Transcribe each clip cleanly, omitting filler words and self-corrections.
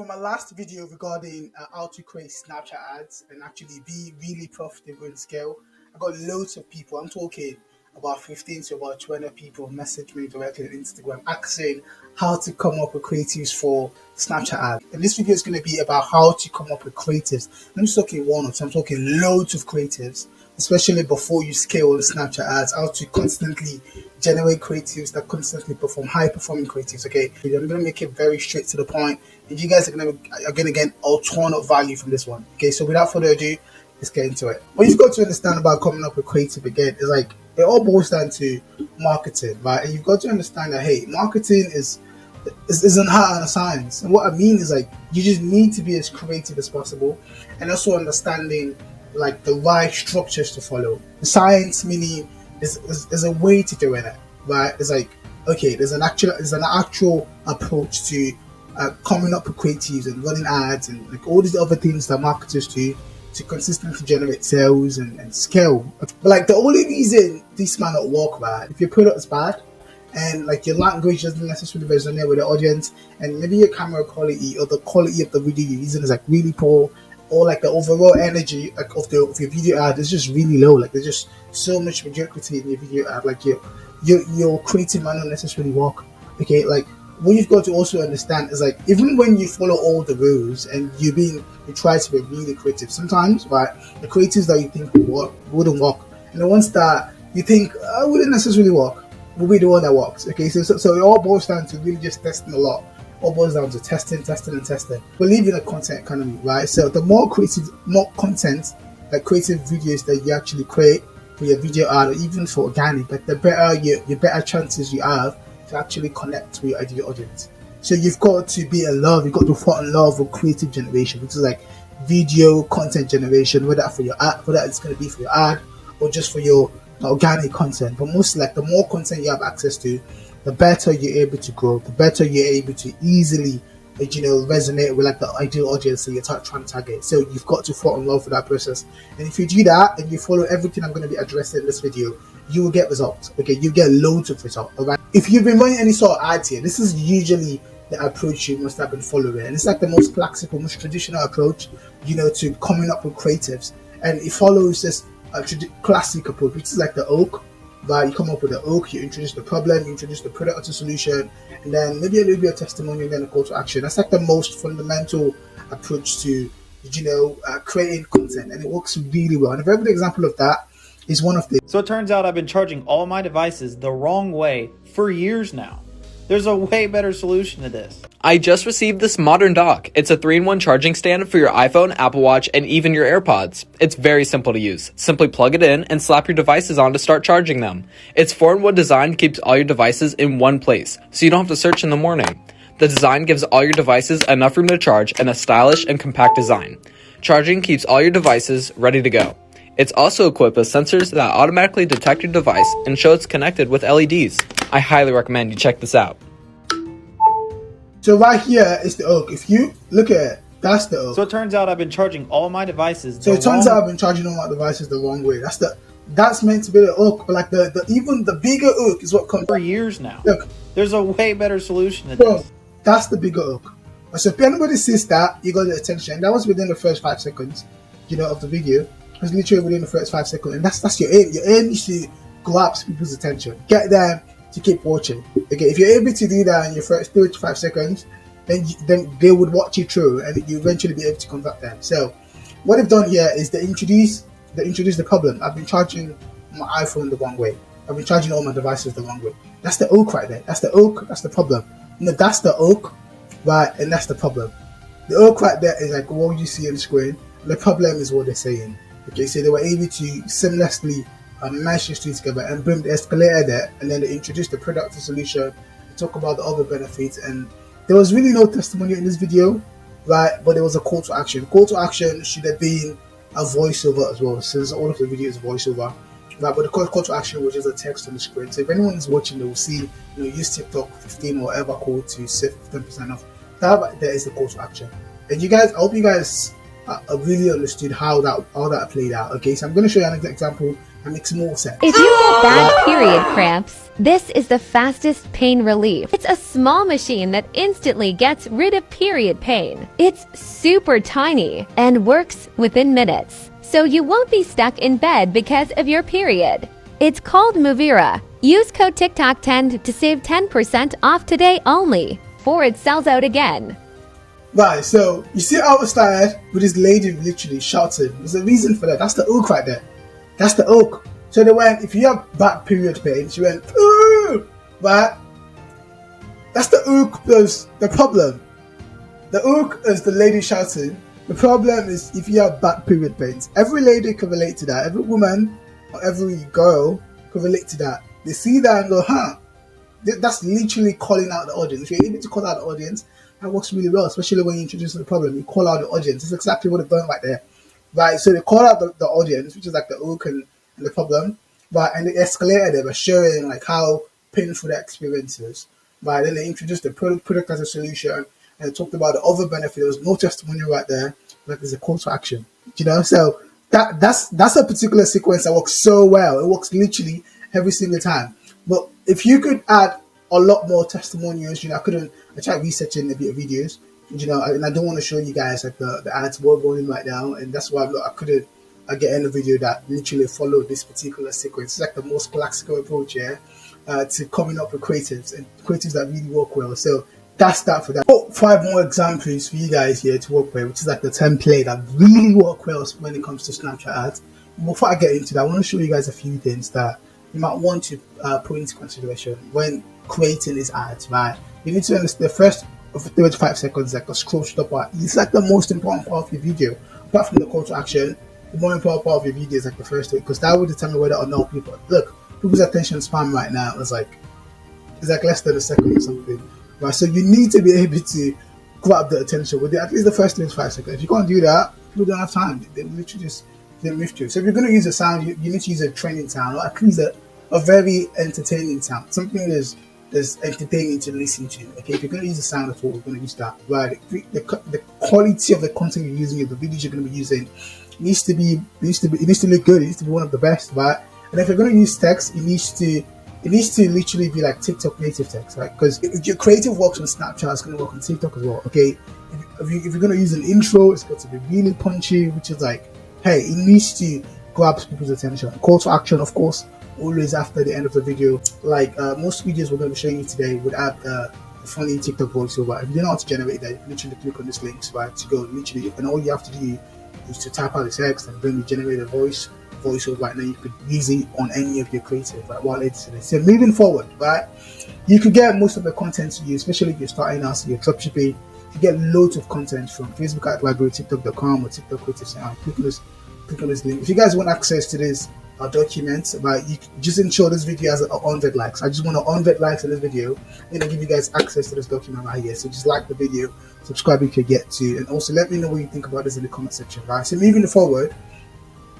from my last video regarding how to create Snapchat ads and actually be really profitable in scale, I got loads of people. I'm talking about 15 to about 20 people message me directly on Instagram asking how to come up with creatives for Snapchat ads. And this video is going to be about how to come up with creatives. I'm just talking one or two, I'm talking loads of creatives, especially before you scale the Snapchat ads, how to constantly generate creatives that constantly perform, high performing creatives. Okay, I'm going to make it very straight to the point, and you guys are going to get a ton of value from this one. Okay, so without further ado, let's get into it. What you've got to understand about coming up with creative again is like it all boils down to marketing, right? And you've got to understand that hey, marketing isn't hard science. And what I mean is like you just need to be as creative as possible, and also understanding like the right structures to follow. The science meaning is a way to doing it, right? It's like okay, there's an actual approach to coming up with creatives and running ads and like all these other things that marketers do to consistently generate sales and scale. But like the only reason this might not work, right, if your product is bad and like your language doesn't necessarily resonate with the audience, and maybe your camera quality or the quality of the video you're using is like really poor, or like the overall energy like of your video ad is just really low. Like there's just so much mediocrity in your video ad. Like your creative might not necessarily work. Okay, like what you've got to also understand is like even when you follow all the rules and you try to be really creative, sometimes right, the creatives that you think wouldn't work, and the ones that you think wouldn't necessarily work will be the one that works. Okay, so it all boils down to really just testing a lot. All boils down to testing. Believe in a content economy, right? So the more content, like creative videos that you actually create for your video ad or even for organic, like the better your better chances you have to actually connect with your ideal audience. So you've got to be in love, you've got to fall in love with creative generation, which is like video content generation, whether for your ad, whether it's going to be for your ad or just for your organic content. But mostly like the more content you have access to, the better you're able to grow, the better you're able to easily resonate with like the ideal audience that you're trying to target. So you've got to fall in love with that process, and if you do that and you follow everything I'm going to be addressing in this video, you will get results. Okay, you get loads of results. All right, if you've been running any sort of ads here, this is usually the approach you must have been following, and it's like the most classical, most traditional approach to coming up with creatives, and it follows this classic approach, which is like the oak. Right, you come up with the oak, you introduce the problem, you introduce the product or solution, and then maybe a little bit of testimony and then a call to action. That's like the most fundamental approach to creating content, and it works really well. And a very good example of that is one of the. So it turns out I've been charging all my devices the wrong way for years now. There's a way better solution to this. I just received this modern dock. It's a 3-in-1 charging stand for your iPhone, Apple Watch, and even your AirPods. It's very simple to use. Simply plug it in and slap your devices on to start charging them. Its 4-in-1 design keeps all your devices in one place, so you don't have to search in the morning. The design gives all your devices enough room to charge and a stylish and compact design. Charging keeps all your devices ready to go. It's also equipped with sensors that automatically detect your device and show it's connected with LEDs. I highly recommend you check this out. So right here is the oak. If you look at it, that's the oak. So it turns out I've been charging all my devices the wrong way. That's meant to be the oak, but like even the bigger oak is what comes for years now. Look, there's a way better solution to bro, this. That's the bigger oak. So if anybody sees that, you got the attention. And that was within the first 5 seconds, of the video. It was literally within the first 5 seconds, and that's your aim. Your aim is to grab people's attention, get them to keep watching. Okay, if you're able to do that in your first 3 to 5 seconds, then they would watch you through, and you eventually be able to convert them. So what they've done here is they introduce the problem. I've been charging my iPhone the wrong way. I've been charging all my devices the wrong way. That's the oak right there. That's the oak. That's the problem. That's the oak, right? And that's the problem. The oak right there is like what you see on the screen. The problem is what they're saying. Okay, so they were able to seamlessly mash these two together and bring the escalator there, and then they introduced the product and solution, they talk about the other benefits, and there was really no testimony in this video, right? But there was a call to action. Call to action should have been a voiceover as well, since all of the videos are voiceover, right? But the call to action was just a text on the screen. So if anyone is watching, they will see, use TikTok 15 or whatever code to save 15% off. That right there is the call to action. And you guys, I hope you guys really understood how that played out. Okay, so I'm going to show you an example That makes more sense. If you get bad period cramps, this is the fastest pain relief. It's a small machine that instantly gets rid of period pain. It's super tiny and works within minutes, so you won't be stuck in bed because of your period. It's called Movira. Use code TikTok10 to save 10% off today only, before it sells out again. Right, so you see how it started with this lady literally shouting. There's a reason for that. That's the hook right there. That's the hook. So they went, if you have bad period pain, she went, ooh, right? That's the hook plus the problem. The hook is the lady shouting. The problem is if you have bad period pains. Every lady can relate to that. Every woman or every girl can relate to that. They see that and go, huh? That's literally calling out the audience. If you're able to call out the audience, that works really well, especially when you introduce the problem. You call out the audience. That's exactly what they've done right there. Right, so they call out the audience, which is like the hook and the problem, right, and they escalated it by showing like how painful the experience is. Right, then they introduced the product as a solution, and they talked about the other benefit. There was no testimonial right there, like there's a call to action. You know, so that's a particular sequence that works so well. It works literally every single time. But if you could add a lot more testimonials, you know, I tried researching a bit of videos, you know, and I don't want to show you guys like the ads were going right now, and that's why I couldn't get in a video that literally followed this particular sequence. It's like the most classical approach here to coming up with creatives and creatives that really work well. So that's that for that. Oh, 5 more examples for you guys here to work with, which is like the template that really work well when it comes to Snapchat ads. Before I get into that, I want to show you guys a few things that you might want to put into consideration when creating these ads, right? You need to understand the first of 35 seconds, like a scroll stop part. It's like the most important part of your video. Apart from the call to action, the more important part of your video is like the first one, because that will determine whether or not people's attention span right now is like less than a second or something, right? So you need to be able to grab the attention with at least the first 35 seconds. If you can't do that, people don't have time. They literally just move through. So if you're going to use a sound, you need to use a trending sound, or at least a very entertaining sound, something that's entertaining to listen to. Okay, if you're going to use a sound at all, we're going to use that. Right, the quality of the content you're using, the videos you're going to be using, needs to look good. It needs to be one of the best, right? And if you're going to use text, it needs to literally be like TikTok native text, right? Because if your creative works on Snapchat, it's going to work on TikTok as well. Okay, if you're going to use an intro, it's got to be really punchy, which is like, hey, it needs to grab people's attention. Call to action, of course, always after the end of the video. Like most videos we're going to be showing you today would add a funny TikTok voiceover. If you don't know how to generate that, you can literally click on this link, right, to go literally, and all you have to do is to type out the text and then you generate a voiceover right now. You could use it on any of your creative, right, while editing it. So moving forward, right, you could get most of the content you use, especially if you're starting out, so you're dropshipping. You get loads of content from Facebook at library, TikTok.com, or TikTok Creative Center. Click on this link. If you guys want access to this document, right, you just ensure this video has 100 likes. I just want 100 likes on this video, and I'll give you guys access to this document right here. So just like the video, subscribe if you get to, and also let me know what you think about this in the comment section, right? So moving forward,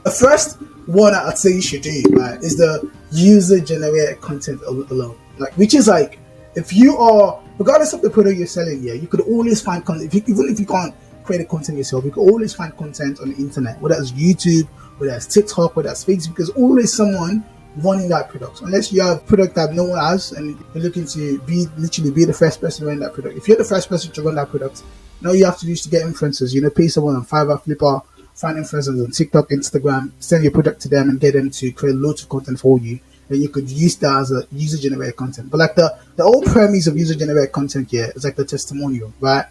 the first one I'd say you should do, right, is the user generated content alone, like, which is like, if you are, regardless of the product you're selling, yeah, you could always find content. Even if you can't create the content yourself, you can always find content on the internet, whether it's YouTube, whether it's TikTok, whether it's Facebook. There's always someone running that product, unless you have a product that no one has and you're looking to literally be the first person running that product. If you're the first person to run that product, now you have to do is to get influencers, you know, pay someone on Fiverr, Flipper, find influencers on TikTok, Instagram, send your product to them and get them to create loads of content for you. Then you could use that as a user generated content. But like the whole premise of user generated content here is like the testimonial, right?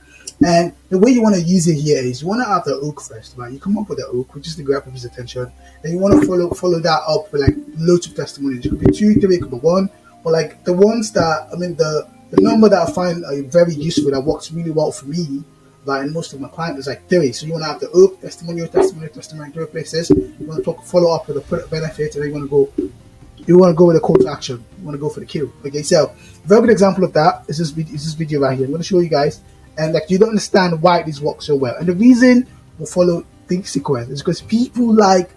And the way you want to use it here is you want to have the hook first, right? You come up with the hook, which is to grab people's attention. Then you want to follow that up with like loads of testimonials. It could be 2, 3, it could be 1, but like the ones that, I mean, the number that I find are very useful, that works really well for me, right, and most of my clients, is like 3. So you want to have the hook, testimonial, 3 places. You want to follow up with a product benefit, and then you want to go with a call to action. You want to go for the kill. Okay, so a very good example of that is this video right here. I'm going to show you guys, and like you don't understand why this works so well. And the reason we'll follow the sequence is because people like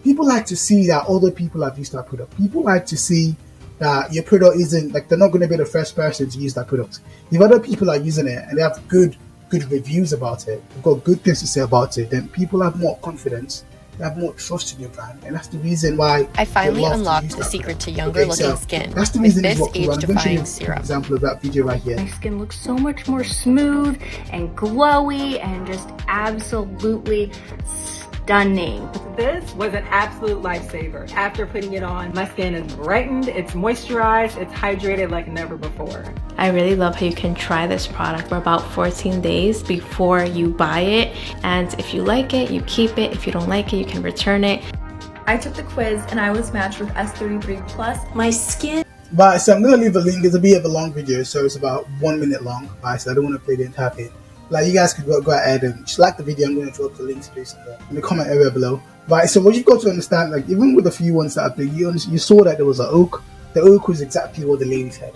to see that other people have used that product. People like to see that your product isn't like, they're not going to be the first person to use that product. If other people are using it and they have good reviews about it, they've got good things to say about it, then people have more confidence you have more trust in your brand, and that's the reason why I finally love to unlocked use the that secret brand. to younger looking so skin that's the with reason this it's working. I'm going to show you age-defying an serum. example of that video right here. My skin looks so much more smooth and glowy and just absolutely stunning. This was an absolute lifesaver. After putting it on, my skin is brightened, it's moisturized, it's hydrated like never before. I really love how you can try this product for about 14 days before you buy it. And if you like it, you keep it. If you don't like it, you can return it. I took the quiz and I was matched with S33 Plus. My skin. Right, so I'm going to leave a link. It's a bit of a long video, so it's about 1 minute long. Right, so I don't want to play the entire thing. Like, you guys could go ahead and just like the video. I'm going to drop the link to this in the comment area below. Right, so what you've got to understand, like, even with the few ones that I played, you saw that there was an oak. The oak was exactly what the lady said.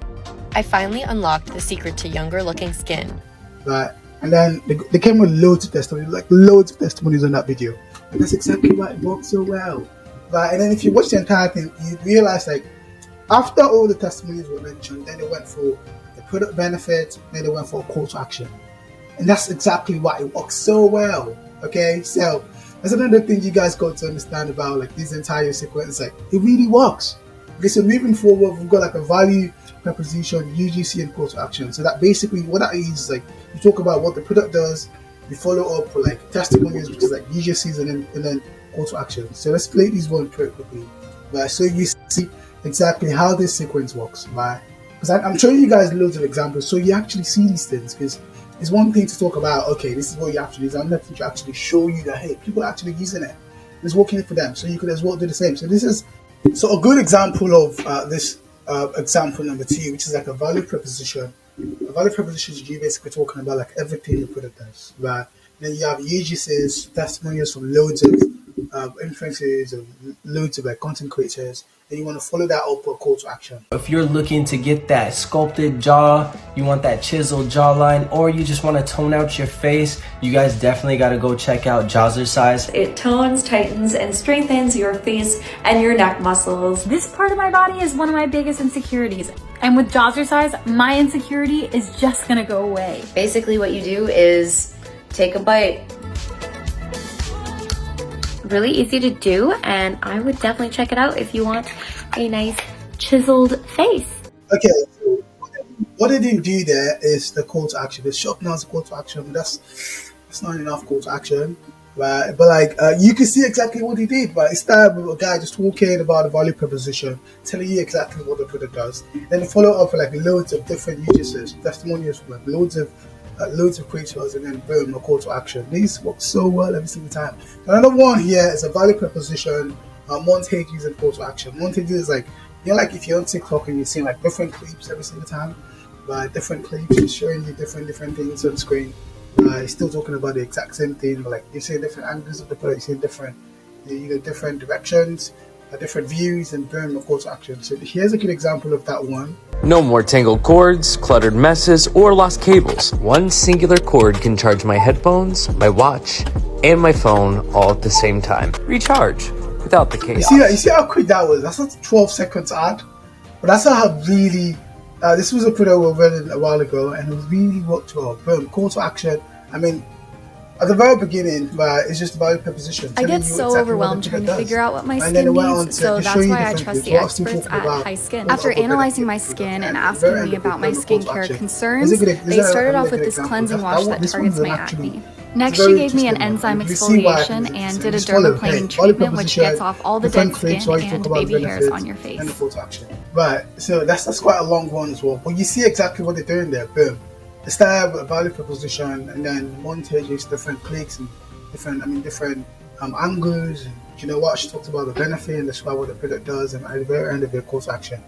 I finally unlocked the secret to younger looking skin. Right, and then they came with loads of testimonies, like loads of testimonies on that video. And that's exactly why it worked so well. Right, and then if you watch the entire thing, you realize, like, after all the testimonies were mentioned, then they went for the product benefit, then they went for a call to action. And that's exactly why it works so well. Okay, so that's another thing you guys got to understand about, like, this entire sequence. Like, it really works. Okay, so moving forward, we've got like a value proposition, UGC, and call to action. So that basically what that is like, you talk about what the product does, you follow up with like testimonials, which is like UGCs, and then call to action. So let's play these one pretty quickly. Right, so you see exactly how this sequence works. Right, because I'm showing you guys loads of examples, so you actually see these things. Because it's one thing to talk about, okay, this is what you actually do. Another thing to actually show you that, hey, people are actually using it. It's working for them, so you could as well do the same. So this is a good example of this example number 2, which is like a value proposition. A value proposition is you basically talking about like everything your product does, right? Then you have UGCs, testimonials from loads of influencers and loads of like content creators. Then you want to follow that up with a call to action. If you're looking to get that sculpted jaw, you want that chiseled jawline, or you just want to tone out your face, you guys definitely got to go check out Jazzercise. It tones, tightens, and strengthens your face and your neck muscles. This part of my body is one of my biggest insecurities. And with Jazzercise, my insecurity is just gonna go away. Basically what you do is take a bite. Really easy to do, and I would definitely check it out if you want a nice chiseled face. Okay, so what they didn't do there is the call to action. The shop now is a call to action, but that's not enough call to action, right? But like you can see exactly what he did, right? It started with a guy just talking about the value proposition, telling you exactly what the product does, then they follow up with like loads of different uses, testimonials from like loads of creators, and then boom, a call to action. These work so well every single time. Another one here is a value proposition, montages, and call to action. Montages is like, you know, like if you're on TikTok and you're seeing like different clips every single time, right? Different clips is showing you different things on screen. You're still talking about the exact same thing, but like you see different angles of the product, you see different directions, different views, and boom, a call to action. So here's a good example of that one. No more tangled cords, cluttered messes, or lost cables. One singular cord can charge my headphones, my watch, and my phone all at the same time. Recharge without the chaos. You see how quick that was? That's not 12 seconds ad, but that's how really. This was a product we read a while ago, and it really worked well. Boom, call to action. I mean, at the very beginning, it's just a value proposition. I get so overwhelmed trying to figure out what my skin needs, so that's why I trust the experts at High Skin. After analyzing my skin and asking me about my skincare concerns, they started off with this cleansing wash that targets my acne. Next, she gave me an enzyme exfoliation and did a dermaplaning treatment, which gets off all the dead skin and baby hairs on your face. Right, so that's quite a long one as well. But you see exactly what they're doing there. Boom. They start with a value proposition, and then montages, different clicks, and different angles. And you know what? She talked about the benefit and describe what the product does, and at the very end of the call to action.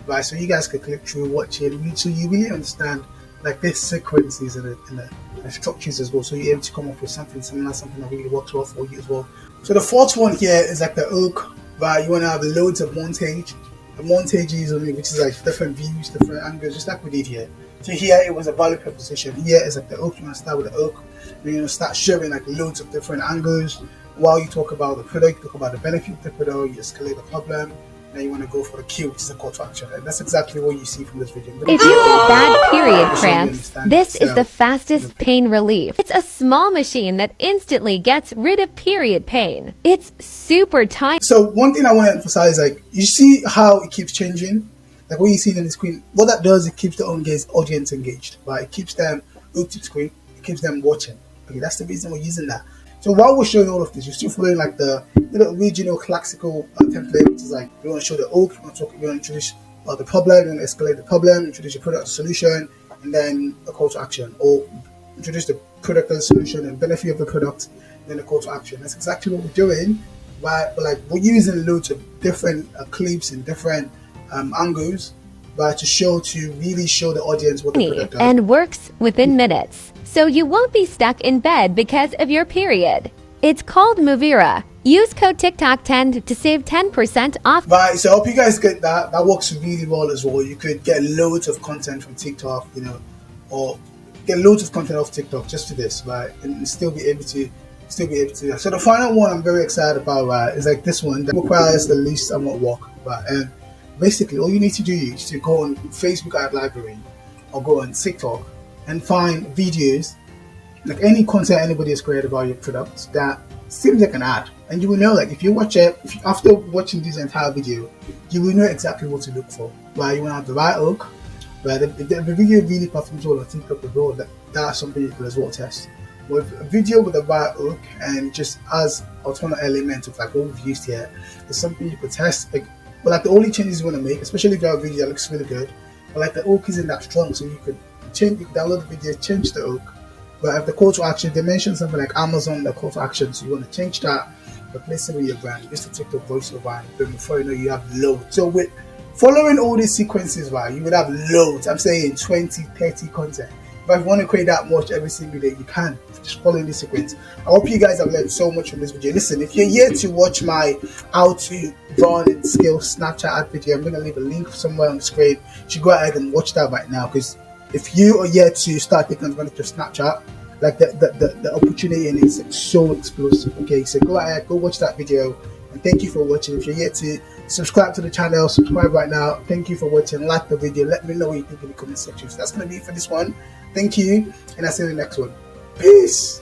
Right, so you guys can click through, watch it, so you really understand like this sequences and the structures as well. So you're able to come up with something similar, something that really works well for you as well. So the fourth one here is like the oak. Right, you want to have loads of montage. The montages, which is like different views, different angles, just like we did here. So here it was a value proposition. Here is like the oak. You want to start with the oak. Then you're going to start showing like loads of different angles while you talk about the product, you talk about the benefit of the product, you escalate the problem. Now you want to go for the Q, which is a call to action. And that's exactly what you see from this video. If you get bad period cramps, this is the fastest pain relief. It's a small machine that instantly gets rid of period pain. It's super tiny. So one thing I want to emphasize, like, you see how it keeps changing? Like what you see on the screen, what that does, it keeps the audience engaged, right? It keeps them hooked to the screen, it keeps them watching. Okay, that's the reason we're using that. So while we're showing all of this, you're still following like the original classical template, which is like, we want to show the hook, we want to introduce the problem, we want to escalate the problem, introduce your product solution, and then a call to action, or introduce the product and solution and benefit of the product, and then a call to action. That's exactly what we're doing, right? But like, we're using loads of different clips and different angles, right, to really show the audience what the product does. And works within minutes, so you won't be stuck in bed because of your period. It's called Movira. Use code TikTok10 to save 10% off. Right, so I hope you guys get that. That works really well as well. You could get loads of content from TikTok, you know, or get loads of content off TikTok just for this, right, and still be able to do that. So the final one I'm very excited about, right, is like this one that requires the least amount of work, right? And basically all you need to do is to go on Facebook ad library or go on TikTok and find videos, like any content anybody has created about your product that seems like an ad, and you will know, like, if you watch it, after watching this entire video, you will know exactly what to look for. Right, you want to have the right hook, right? If the video really performs well on TikTok as well, that's something you can as well test. With a video with the right hook and just as alternate element of like what we've used here, is something you could test. But like the only changes you want to make, especially if you have a video that looks really good, but like the hook isn't that strong, so you could download the video, change the hook. But if the call to action, they mentioned something like Amazon, the call to action, so you want to change that, replace it with your brand, use the TikTok voiceover, and before you know, you have loads. So with following all these sequences, right, you would have loads. I'm saying 20, 30 content. But if you want to create that much every single day, you can. Just following this sequence. I hope you guys have learned so much from this video. Listen, if you're here to watch my how to run and scale Snapchat ad video, I'm going to leave a link somewhere on the screen. You should go ahead and watch that right now, because if you are yet to start taking advantage of Snapchat, like the opportunity in it is so explosive. Okay, so go ahead, go watch that video, and thank you for watching. If you're yet to subscribe to the channel, subscribe right now. Thank you for watching. Like the video, let me know what you think in the comment section. So that's going to be it for this one. Thank you, and I'll see you in the next one. Peace.